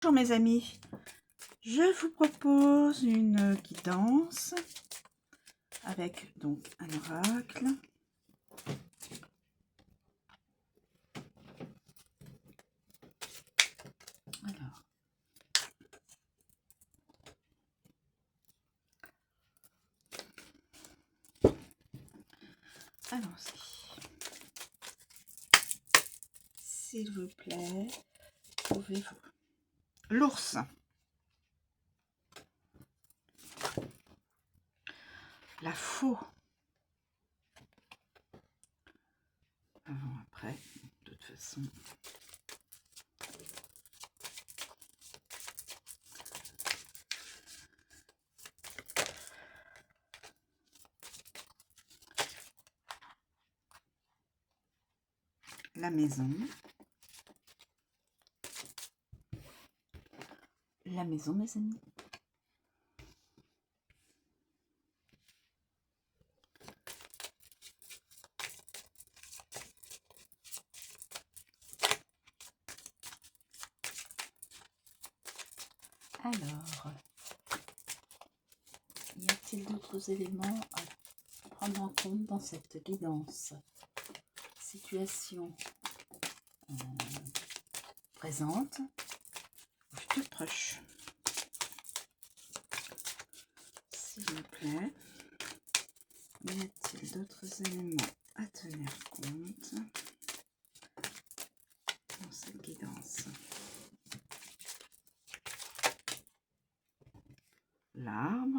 Bonjour mes amis, je vous propose une guidance avec donc un oracle. Alors, allons-y. S'il vous plaît, pouvez-vous... L'ours. La faux. Avant, après, de toute façon. La maison. La maison, mes amis. Alors, y a-t-il d'autres éléments à prendre en compte dans cette guidance? Situation présente, futur proche. S'il vous plaît, y a-t-il d'autres éléments à tenir compte dans cette guidance? L'arbre.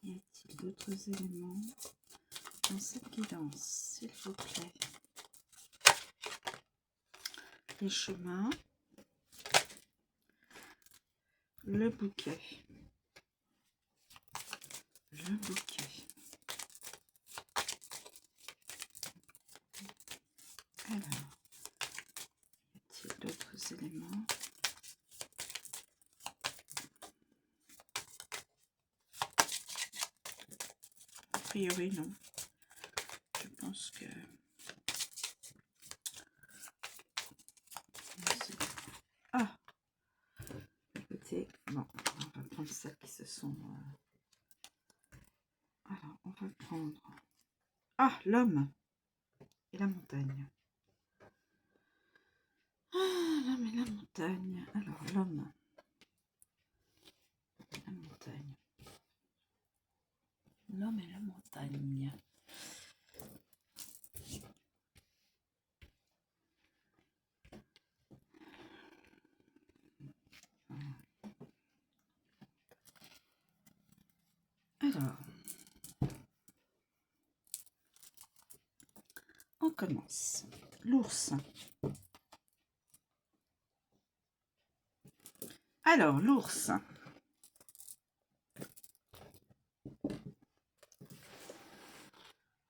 Y a-t-il d'autres éléments dans cette guidance, s'il vous plaît? Les chemins. Le bouquet. Le bouquet. Alors, y a-t-il d'autres éléments? A priori, non. Je pense que... Ah! Écoutez, bon, on va prendre celles qui se sont... Alors, on va prendre... Ah, l'homme et la montagne. Ah, l'homme et la montagne. Alors, l'homme. La montagne. L'homme et la montagne. Alors, on commence. L'ours. Alors, l'ours.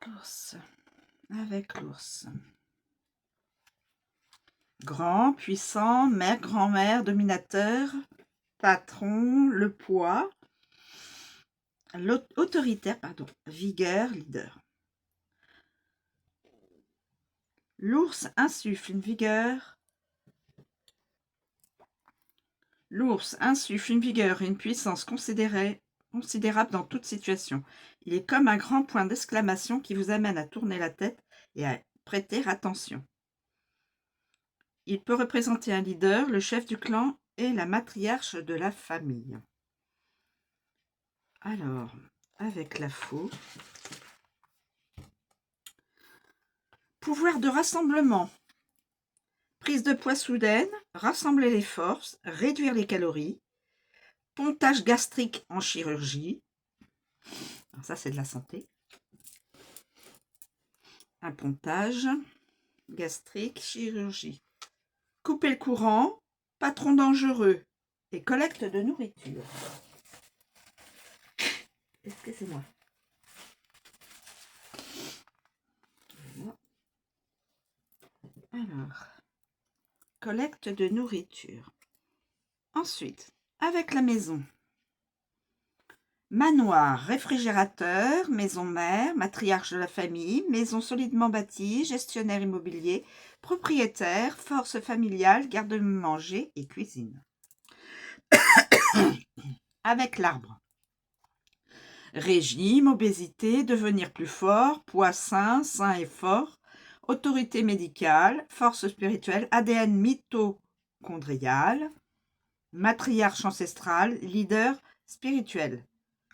L'ours. Avec l'ours. Grand, puissant, mère, grand-mère, dominateur, patron, le poids, autoritaire, pardon, vigueur, leader. L'ours insuffle une vigueur. L'ours insuffle une vigueur et une puissance considérable dans toute situation. Il est comme un grand point d'exclamation qui vous amène à tourner la tête et à prêter attention. Il peut représenter un leader, le chef du clan et la matriarche de la famille. Alors, avec la faux. Pouvoir de rassemblement. Prise de poids soudaine, rassembler les forces, réduire les calories. Pontage gastrique en chirurgie. Alors ça, c'est de la santé. Un pontage gastrique, chirurgie. Couper le courant, patron dangereux et collecte de nourriture. Excusez-moi. Alors, collecte de nourriture. Ensuite, avec la maison. Manoir, réfrigérateur, maison mère, matriarche de la famille, maison solidement bâtie, gestionnaire immobilier, propriétaire, force familiale, garde-manger et cuisine. Avec l'arbre. Régime, obésité, devenir plus fort, poids sain et fort, autorité médicale, force spirituelle, ADN mitochondrial, matriarche ancestrale, leader spirituel,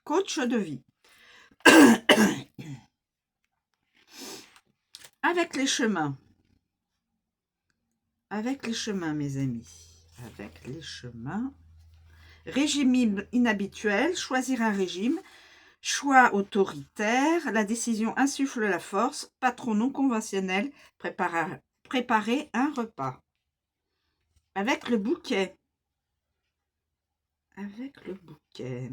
coach de vie. Avec les chemins. Avec les chemins, mes amis. Avec les chemins. Régime inhabituel, choisir un régime. Choix autoritaire, la décision insuffle la force. Patron non conventionnel, préparer un repas. Avec le bouquet. Avec le bouquet.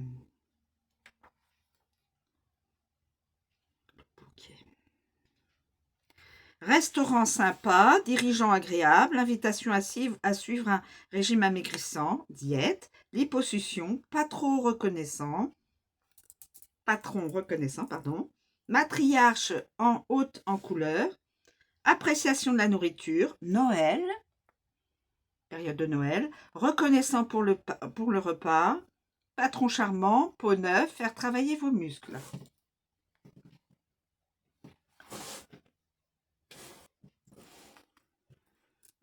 Restaurant sympa, dirigeant agréable, invitation à suivre un régime amaigrissant, diète, liposuction, patron reconnaissant, pardon, matriarche en haute en couleur, appréciation de la nourriture, Noël, période de Noël, reconnaissant pour le repas, patron charmant, peau neuve, faire travailler vos muscles.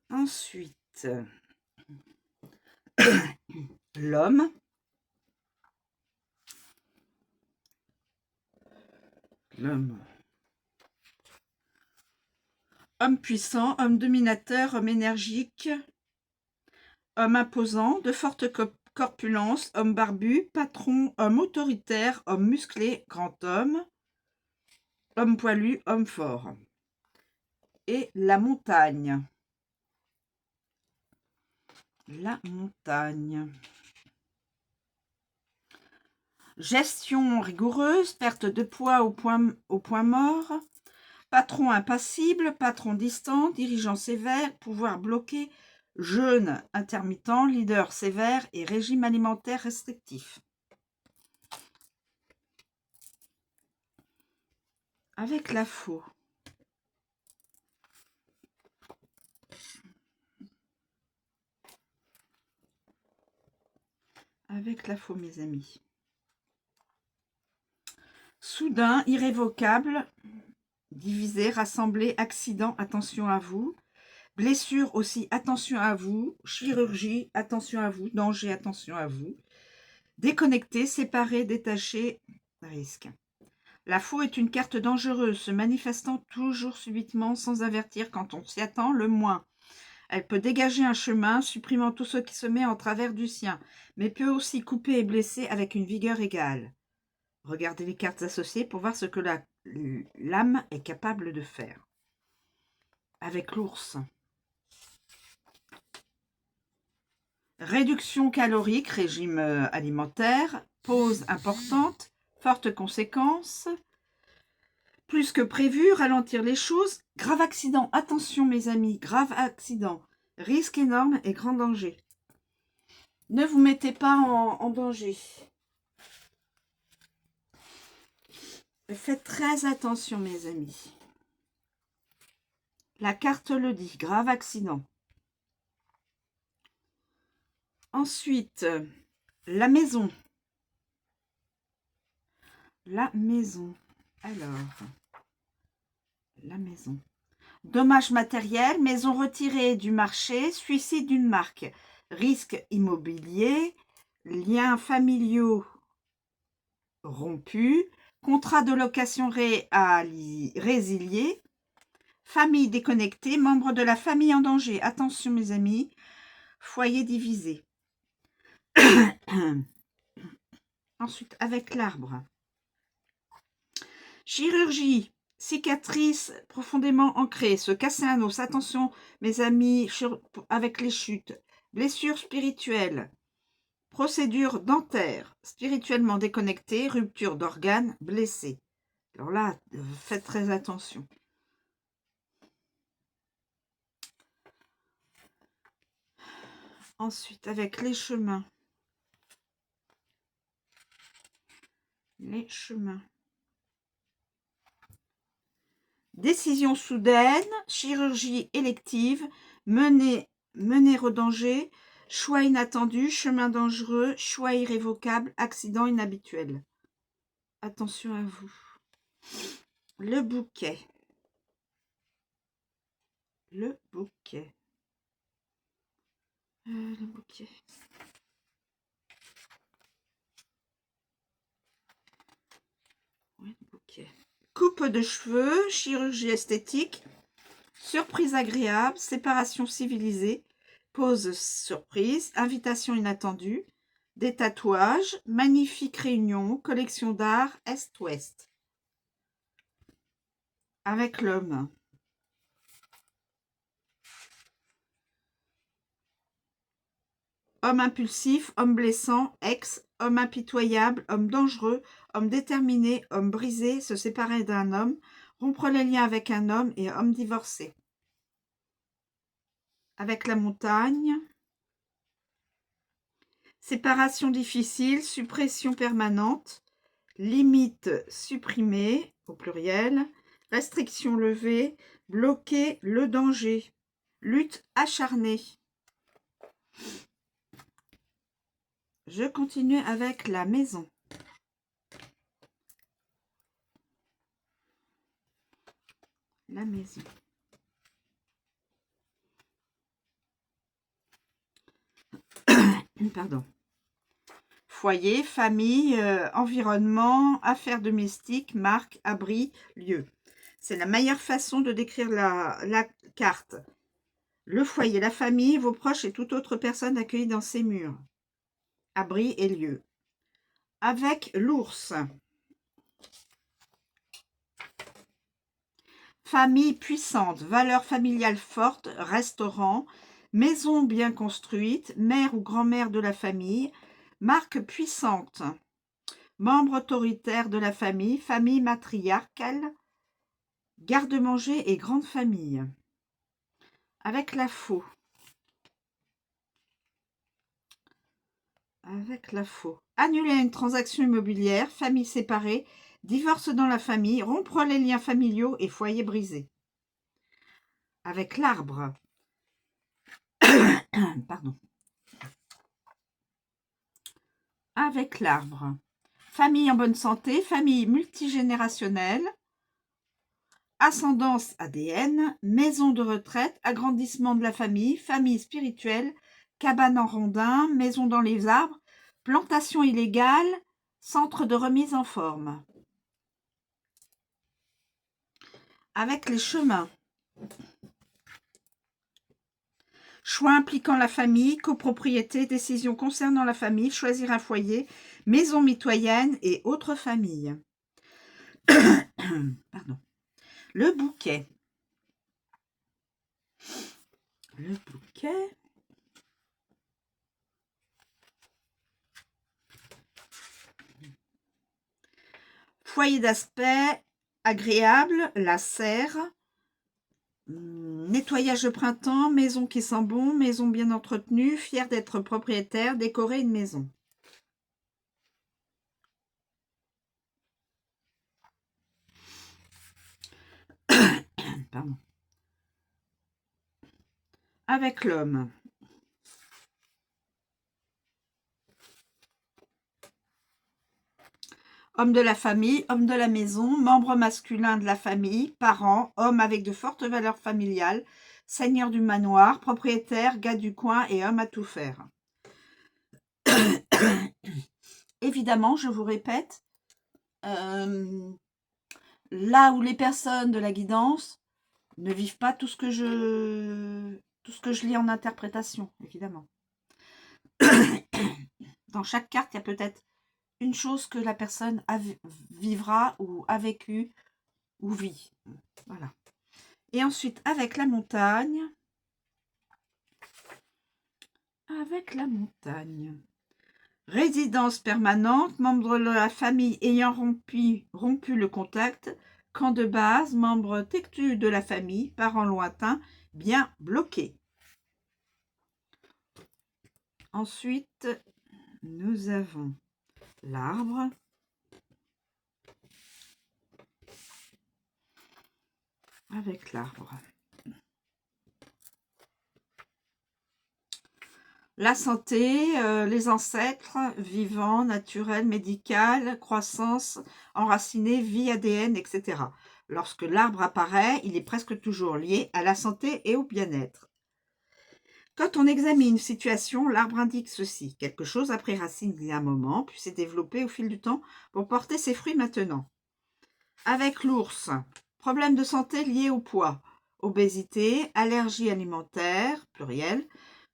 Ensuite, l'homme. L'homme. Homme puissant, homme dominateur, homme énergique, homme imposant, de forte corpulence, homme barbu, patron, homme autoritaire, homme musclé, grand homme poilu, homme fort. Et la montagne. La montagne. Gestion rigoureuse, perte de poids au point mort, patron impassible, patron distant, dirigeant sévère, pouvoir bloqué, jeûne intermittent, leader sévère et régime alimentaire restrictif. Avec la faux. Avec la faux, mes amis. Soudain, irrévocable, divisé, rassemblé, accident, attention à vous. Blessure aussi, attention à vous. Chirurgie, attention à vous. Danger, attention à vous. Déconnecté, séparé, détaché, risque. La faux est une carte dangereuse, se manifestant toujours subitement sans avertir quand on s'y attend le moins. Elle peut dégager un chemin, supprimant tout ce qui se met en travers du sien, mais peut aussi couper et blesser avec une vigueur égale. Regardez les cartes associées pour voir ce que l'âme est capable de faire. Avec l'ours. Réduction calorique, régime alimentaire, pause importante, fortes conséquences, plus que prévu, ralentir les choses, grave accident, attention mes amis, grave accident, risque énorme et grand danger. Ne vous mettez pas en danger. Faites très attention mes amis. La carte le dit, grave accident. Ensuite, la maison. La maison. Alors, la maison. Dommages matériels, maison retirée du marché, suicide d'une marque, risque immobilier, liens familiaux rompus, contrat de location résilié, famille déconnectée, membres de la famille en danger. Attention mes amis, foyer divisé. Ensuite, avec l'arbre. Chirurgie, cicatrice profondément ancrée, se casser un os. Attention, mes amis, avec les chutes. Blessure spirituelle, procédure dentaire, spirituellement déconnectée, rupture d'organes, blessé. Alors là, faites très attention. Ensuite, avec les chemins. Les chemins. Décision soudaine, chirurgie élective, mener au danger, choix inattendu, chemin dangereux, choix irrévocable, accident inhabituel. Attention à vous. Le bouquet. Le bouquet. Le bouquet. Ouais, le bouquet. Coupe de cheveux, chirurgie esthétique, surprise agréable, séparation civilisée, pause surprise, invitation inattendue, des tatouages, magnifique réunion, collection d'art, Est-Ouest. Avec l'homme. Homme impulsif, homme blessant, ex, homme impitoyable, homme dangereux, homme déterminé, homme brisé, se séparer d'un homme, rompre les liens avec un homme et homme divorcé. Avec la montagne. Séparation difficile, suppression permanente, limite supprimée, au pluriel, restriction levée, bloquer le danger, lutte acharnée. Je continue avec la maison. La maison. Pardon. Foyer, famille, environnement, affaires domestiques, marque, abri, lieu. C'est la meilleure façon de décrire la carte. Le foyer, la famille, vos proches et toute autre personne accueillie dans ces murs. Abri et lieu. Avec l'ours. Famille puissante, valeur familiale forte, restaurant, maison bien construite, mère ou grand-mère de la famille, marque puissante, membre autoritaire de la famille, famille matriarcale, garde-manger et grande famille. Avec la faux. Avec la faux. Annuler une transaction immobilière, famille séparée, divorce dans la famille, rompre les liens familiaux et foyer brisé. Avec l'arbre. Pardon. Avec l'arbre. Famille en bonne santé, famille multigénérationnelle, ascendance ADN, maison de retraite, agrandissement de la famille, famille spirituelle, cabane en rondin, maison dans les arbres, plantation illégale, centre de remise en forme. Avec les chemins. Choix impliquant la famille, copropriété, décision concernant la famille, choisir un foyer, maison mitoyenne et autres familles. Pardon. Le bouquet. Le bouquet. Foyer d'aspect agréable, la serre. Nettoyage de printemps, maison qui sent bon, maison bien entretenue, fier d'être propriétaire, décorer une maison. Pardon. Avec l'homme. Homme de la famille, homme de la maison, membre masculin de la famille, parent, homme avec de fortes valeurs familiales, seigneur du manoir, propriétaire, gars du coin et homme à tout faire. Évidemment, je vous répète, là où les personnes de la guidance ne vivent pas tout ce que je lis en interprétation, évidemment. Dans chaque carte, il y a peut-être une chose que la personne vivra ou a vécu ou vit. Voilà. Et ensuite, avec la montagne. Avec la montagne. Résidence permanente, membre de la famille ayant rompu le contact, camp de base, membre têtu de la famille, parents lointains, bien bloqués. Ensuite, nous avons l'arbre. Avec l'arbre. La santé, les ancêtres, vivants, naturels, médical, croissance, enracinée, vie, ADN, etc. Lorsque l'arbre apparaît, il est presque toujours lié à la santé et au bien-être. Quand on examine une situation, l'arbre indique ceci. Quelque chose a pris racine il y a un moment, puis s'est développé au fil du temps pour porter ses fruits maintenant. Avec l'ours, problème de santé lié au poids, obésité, allergie alimentaire, pluriel,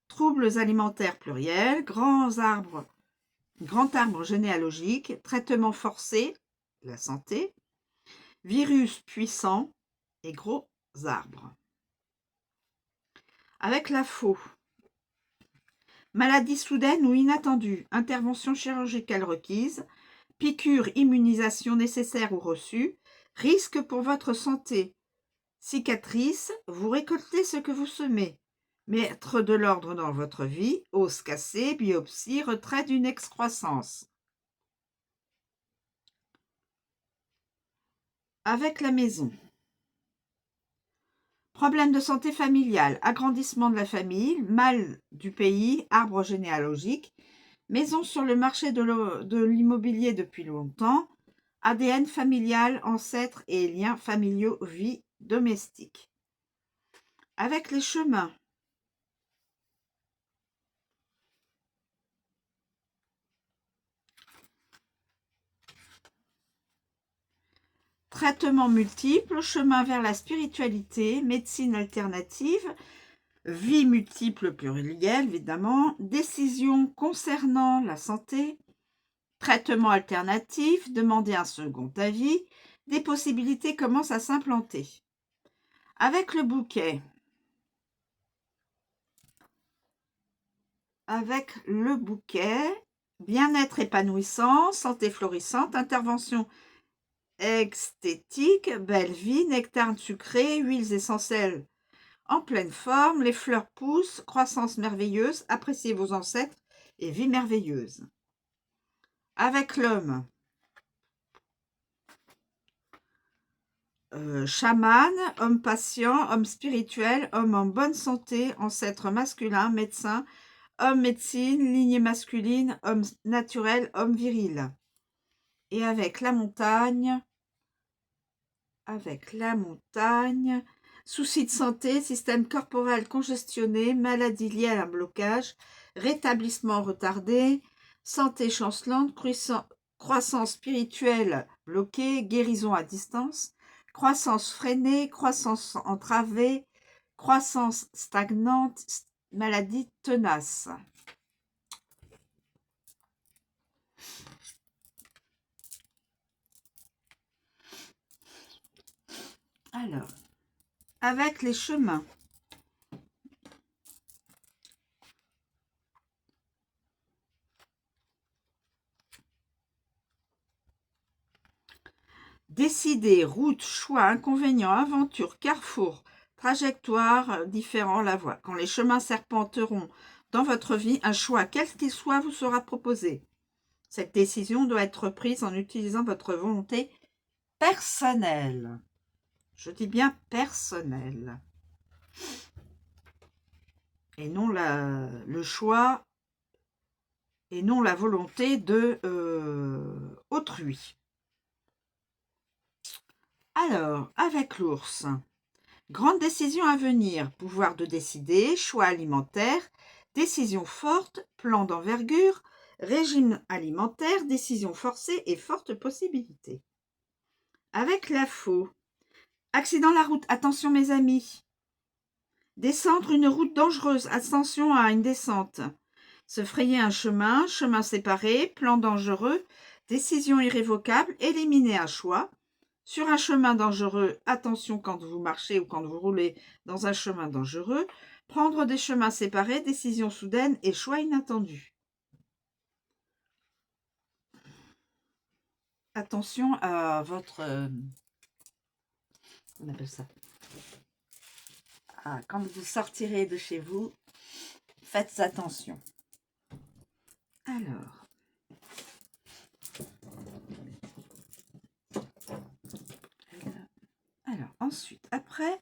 troubles alimentaires pluriels, grand arbre généalogique, traitement forcé, la santé, virus puissant et gros arbres. Avec la faux, maladie soudaine ou inattendue, intervention chirurgicale requise, piqûre, immunisation nécessaire ou reçue, risque pour votre santé, cicatrice, vous récoltez ce que vous semez. Mettre de l'ordre dans votre vie, os cassé, biopsie, retrait d'une excroissance. Avec la maison. Problème de santé familiale, agrandissement de la famille, mal du pays, arbre généalogique, maison sur le marché de l'immobilier depuis longtemps, ADN familial, ancêtres et liens familiaux, vie domestique. Avec les chemins. Traitements multiples, chemin vers la spiritualité, médecine alternative, vie multiple plurielle évidemment, décision concernant la santé, traitement alternatif, demander un second avis, des possibilités commencent à s'implanter. Avec le bouquet, bien-être épanouissant, santé florissante, intervention esthétique, belle vie, nectar sucré, huiles essentielles en pleine forme, les fleurs poussent, croissance merveilleuse, appréciez vos ancêtres et vie merveilleuse. Avec l'homme, chaman, homme patient, homme spirituel, homme en bonne santé, ancêtre masculin, médecin, homme médecine, lignée masculine, homme naturel, homme viril. Et avec la montagne, soucis de santé, système corporel congestionné, maladie liée à un blocage, rétablissement retardé, santé chancelante, croissance spirituelle bloquée, guérison à distance, croissance freinée, croissance entravée, croissance stagnante, maladie tenace. Alors, avec les chemins. Décider, route, choix, inconvénients, aventure, carrefour, trajectoire, différent, la voie. Quand les chemins serpenteront dans votre vie, un choix, quel qu'il soit, vous sera proposé. Cette décision doit être prise en utilisant votre volonté personnelle. Je dis bien personnelle. Et non le choix et non la volonté de autrui. Alors, avec l'ours, grande décision à venir, pouvoir de décider, choix alimentaire, décision forte, plan d'envergure, régime alimentaire, décision forcée et forte possibilité. Avec la faux, accident de la route, attention mes amis. Descendre une route dangereuse, attention à une descente. Se frayer un chemin, chemin séparé, plan dangereux, décision irrévocable, éliminer un choix. Sur un chemin dangereux, attention quand vous marchez ou quand vous roulez dans un chemin dangereux. Prendre des chemins séparés, décision soudaine et choix inattendu. Attention à votre... on appelle ça. Quand vous sortirez de chez vous, faites attention. Alors. Alors, ensuite, après,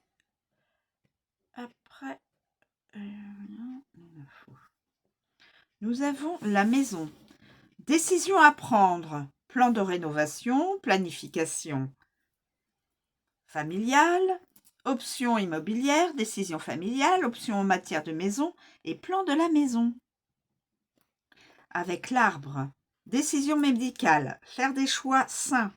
nous avons la maison. Décision à prendre. Plan de rénovation, planification familiale, option immobilière, décision familiale, option en matière de maison et plan de la maison. Avec l'arbre, décision médicale, faire des choix sains,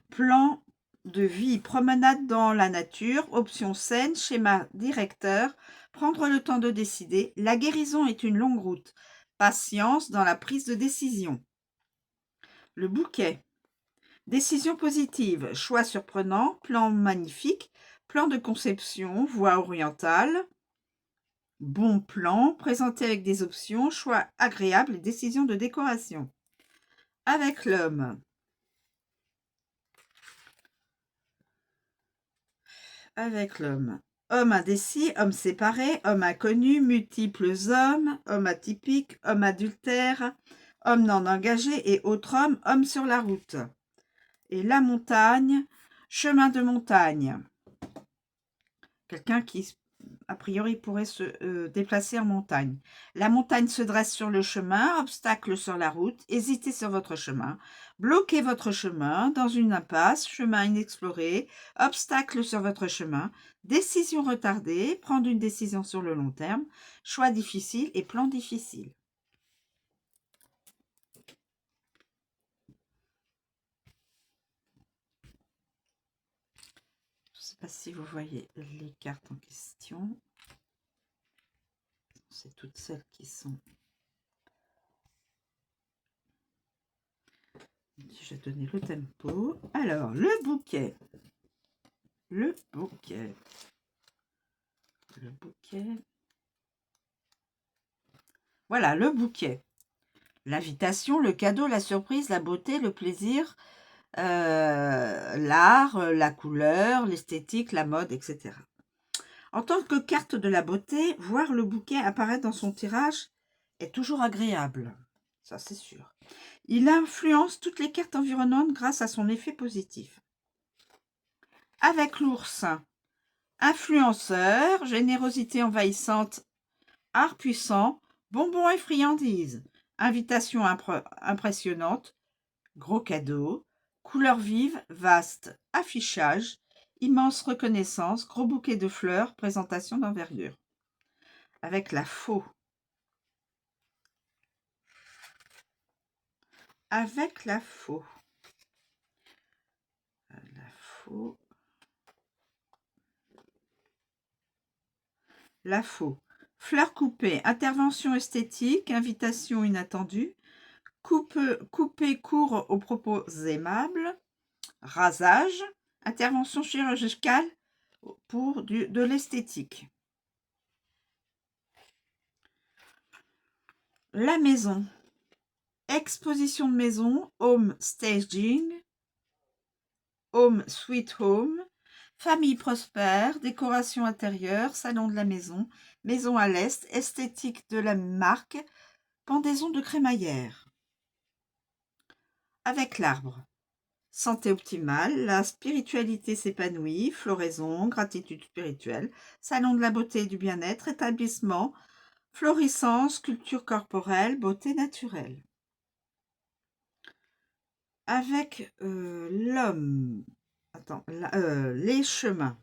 plan de vie, promenade dans la nature, option saine, schéma directeur, prendre le temps de décider, la guérison est une longue route, patience dans la prise de décision. Le bouquet, décision positive, choix surprenant, plan magnifique, plan de conception, voie orientale, bon plan, présenté avec des options, choix agréable et décision de décoration. Avec l'homme. Avec l'homme. Homme indécis, homme séparé, homme inconnu, multiples hommes, homme atypique, homme adultère, homme non engagé et autre homme, homme sur la route. Et la montagne, chemin de montagne. Quelqu'un qui, a priori, pourrait se déplacer en montagne. La montagne se dresse sur le chemin, obstacle sur la route, hésitez sur votre chemin, bloquez votre chemin dans une impasse, chemin inexploré, obstacle sur votre chemin, décision retardée, prendre une décision sur le long terme, choix difficile et plan difficile. Je ne sais pas si vous voyez les cartes en question. C'est toutes celles qui sont... Je vais donner le tempo. Alors, le bouquet. Le bouquet. Le bouquet. Voilà, le bouquet. L'invitation, le cadeau, la surprise, la beauté, le plaisir, l'art, la couleur, l'esthétique, la mode, etc. En tant que carte de la beauté, voir le bouquet apparaître dans son tirage est toujours agréable. Ça, c'est sûr. Il influence toutes les cartes environnantes grâce à son effet positif. Avec l'ours, influenceur, générosité envahissante, art puissant, bonbons et friandises, invitation impressionnante, gros cadeau, couleurs vives, vaste, affichage, immense reconnaissance, gros bouquet de fleurs, présentation d'envergure. Avec la faux. Avec la faux. La faux. La faux. Fleurs coupées, intervention esthétique, invitation inattendue, couper court aux propos aimables, rasage, intervention chirurgicale pour de l'esthétique. La maison. Exposition de maison, home staging, home sweet home, famille prospère, décoration intérieure, salon de la maison, maison à l'est, esthétique de la marque, pendaison de crémaillère. Avec l'arbre. Santé optimale, la spiritualité s'épanouit, floraison, gratitude spirituelle, salon de la beauté et du bien-être, établissement, florissance, culture corporelle, beauté naturelle. Avec l'homme, les chemins.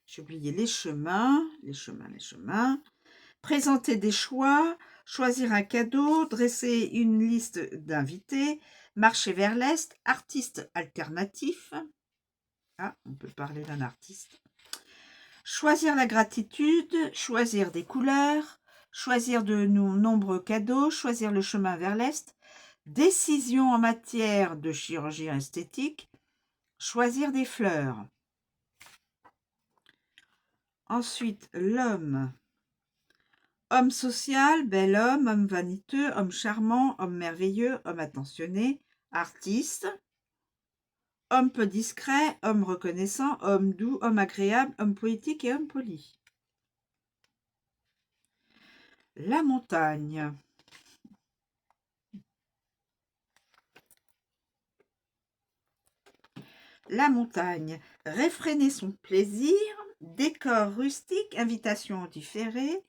J'ai oublié les chemins. Présenter des choix, choisir un cadeau, dresser une liste d'invités, marcher vers l'est, artiste alternatif. Ah, on peut parler d'un artiste. Choisir la gratitude, choisir des couleurs, choisir de nombreux cadeaux, choisir le chemin vers l'est, décision en matière de chirurgie esthétique, choisir des fleurs. Ensuite, l'homme. Homme social, bel homme, homme vaniteux, homme charmant, homme merveilleux, homme attentionné, artiste. Homme peu discret, homme reconnaissant, homme doux, homme agréable, homme poétique et homme poli. La montagne. la montagne. Réfréner son plaisir, décor rustique, invitation différée,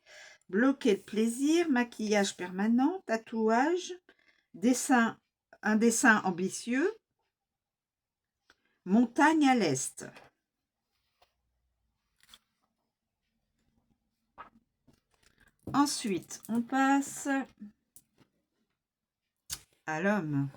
bloquer le plaisir, maquillage permanent, tatouage, dessin, un dessin ambitieux, montagne à l'est. Ensuite, on passe à l'homme.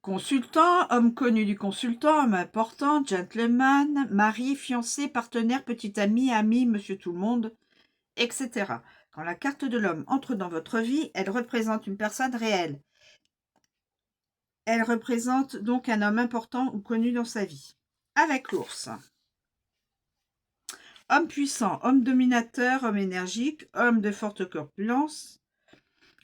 Consultant, homme connu du consultant, homme important, gentleman, mari, fiancé, partenaire, petit ami, ami, monsieur tout le monde, etc. Quand la carte de l'homme entre dans votre vie, elle représente une personne réelle. Elle représente donc un homme important ou connu dans sa vie. Avec l'ours. Homme puissant, homme dominateur, homme énergique, homme de forte corpulence,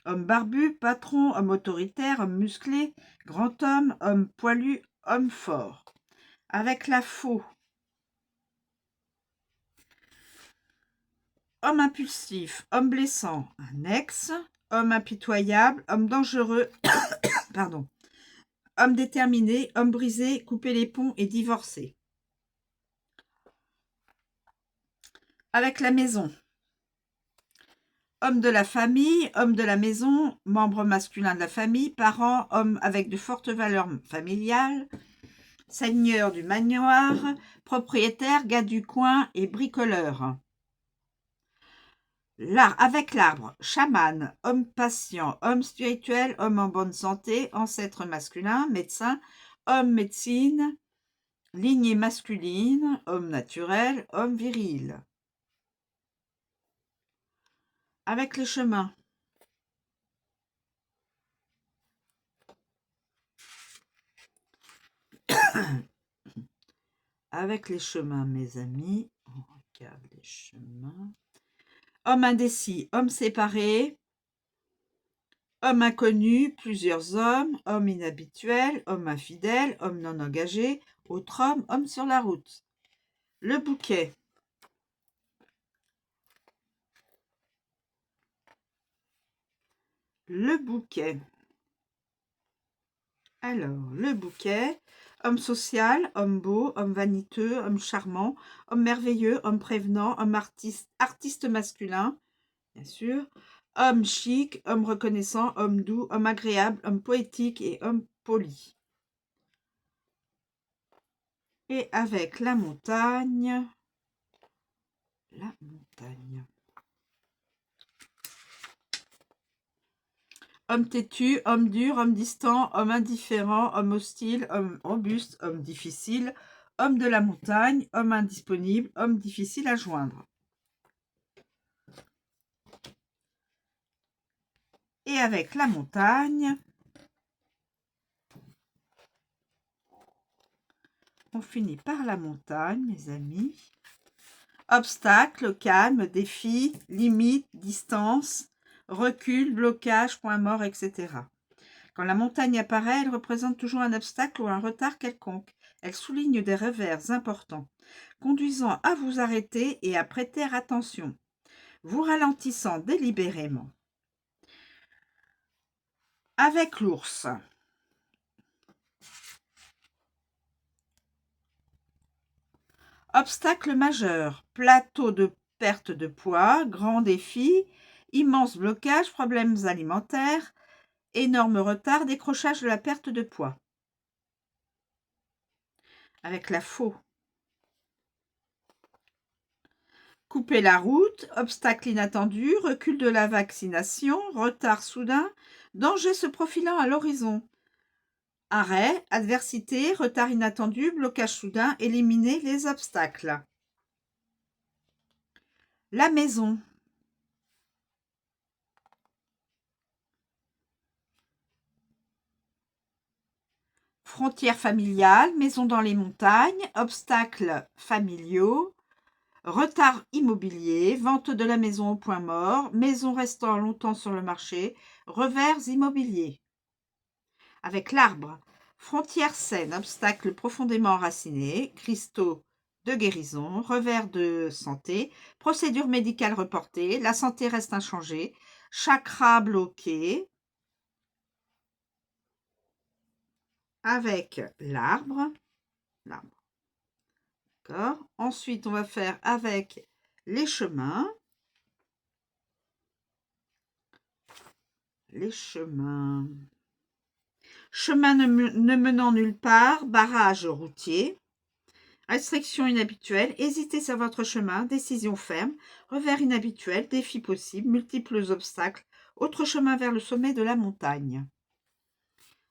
homme barbu, patron, homme autoritaire, homme musclé, grand homme poilu, homme fort. Avec la faux. Homme impulsif, homme blessant, un ex, homme impitoyable, homme dangereux, pardon, homme déterminé, homme brisé, couper les ponts et divorcé. Avec la maison. Homme de la famille, homme de la maison, membre masculin de la famille, parent, homme avec de fortes valeurs familiales, seigneur du manoir, propriétaire, gars du coin et bricoleur. Avec l'arbre, chaman, homme patient, homme spirituel, homme en bonne santé, ancêtre masculin, médecin, homme médecine, lignée masculine, homme naturel, homme viril. Avec les chemins. Avec les chemins, mes amis, on regarde les chemins. Homme indécis, homme séparé, homme inconnu, plusieurs hommes, homme inhabituel, homme infidèle, homme non engagé, autre homme, homme sur la route. Le bouquet. Le bouquet. Alors, le bouquet. Homme social, homme beau, homme vaniteux, homme charmant, homme merveilleux, homme prévenant, homme artiste masculin, bien sûr. Homme chic, homme reconnaissant, homme doux, homme agréable, homme poétique et homme poli. Et avec la montagne. La montagne. Homme têtu, homme dur, homme distant, homme indifférent, homme hostile, homme robuste, homme difficile, homme de la montagne, homme indisponible, homme difficile à joindre. Et avec la montagne, on finit par la montagne, mes amis. Obstacle, calme, défi, limite, distance, recul, blocage, point mort, etc. Quand la montagne apparaît, elle représente toujours un obstacle ou un retard quelconque. Elle souligne des revers importants, conduisant à vous arrêter et à prêter attention, vous ralentissant délibérément. Avec l'ours. Obstacle majeur, plateau de perte de poids, grand défi, immense blocage, problèmes alimentaires, énorme retard, décrochage de la perte de poids. Avec la faux. Couper la route, obstacle inattendu, recul de la vaccination, retard soudain, danger se profilant à l'horizon. Arrêt, adversité, retard inattendu, blocage soudain, éliminer les obstacles. La maison. Frontières familiales, maison dans les montagnes, obstacles familiaux, retard immobilier, vente de la maison au point mort, maison restant longtemps sur le marché, revers immobiliers. Avec l'arbre, frontières saines, obstacles profondément enracinés, cristaux de guérison, revers de santé, procédure médicale reportée, la santé reste inchangée, chakra bloqué, avec l'arbre. D'accord. Ensuite, on va faire avec les chemins. Les chemins. Chemin ne menant nulle part, barrage routier. Restriction inhabituelle, hésitez sur votre chemin, décision ferme, revers inhabituel, défi possible, multiples obstacles, autre chemin vers le sommet de la montagne.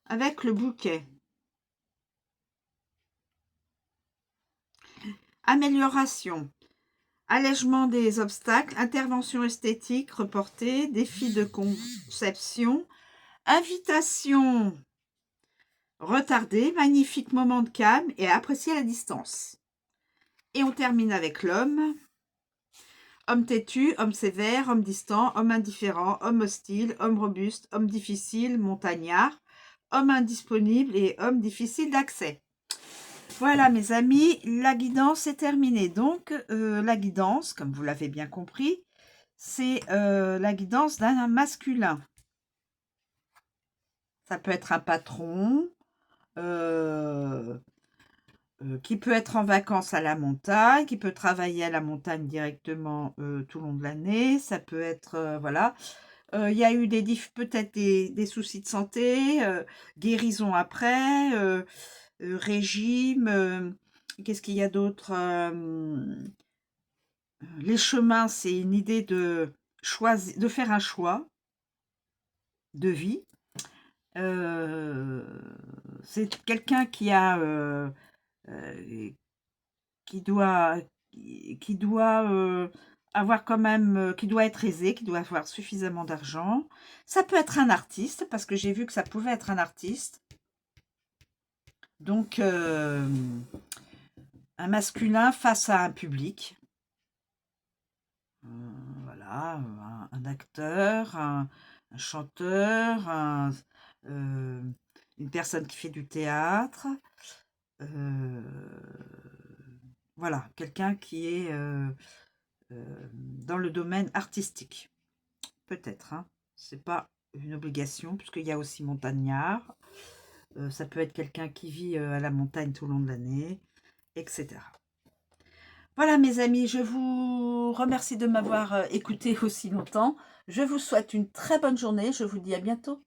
Avec le bouquet. Amélioration. Allègement des obstacles, intervention esthétique reportée, défi de conception, invitation retardée, magnifique moment de calme et apprécier la distance. Et on termine avec l'homme. Homme têtu, homme sévère, homme distant, homme indifférent, homme hostile, homme robuste, homme difficile, montagnard, homme indisponible et homme difficile d'accès. Voilà mes amis, la guidance est terminée. Donc la guidance, comme vous l'avez bien compris, c'est la guidance d'un masculin. Ça peut être un patron, qui peut être en vacances à la montagne, qui peut travailler à la montagne directement tout le long de l'année. Ça peut être, voilà. Il y a eu peut-être des soucis de santé, guérison après, régime, qu'est-ce qu'il y a d'autre? Les chemins, c'est une idée de faire un choix de vie. C'est quelqu'un qui a qui doit avoir quand même, qui doit être aisé, qui doit avoir suffisamment d'argent. Ça peut être un artiste, parce que j'ai vu que ça pouvait être un artiste. Donc, un masculin face à un public. Voilà, un acteur, un chanteur, une personne qui fait du théâtre. Voilà, quelqu'un qui est dans le domaine artistique. Peut-être, hein. C'est pas une obligation, puisqu'il y a aussi montagnard. Ça peut être quelqu'un qui vit à la montagne tout le long de l'année, etc. Voilà mes amis, je vous remercie de m'avoir écouté aussi longtemps. Je vous souhaite une très bonne journée. Je vous dis à bientôt.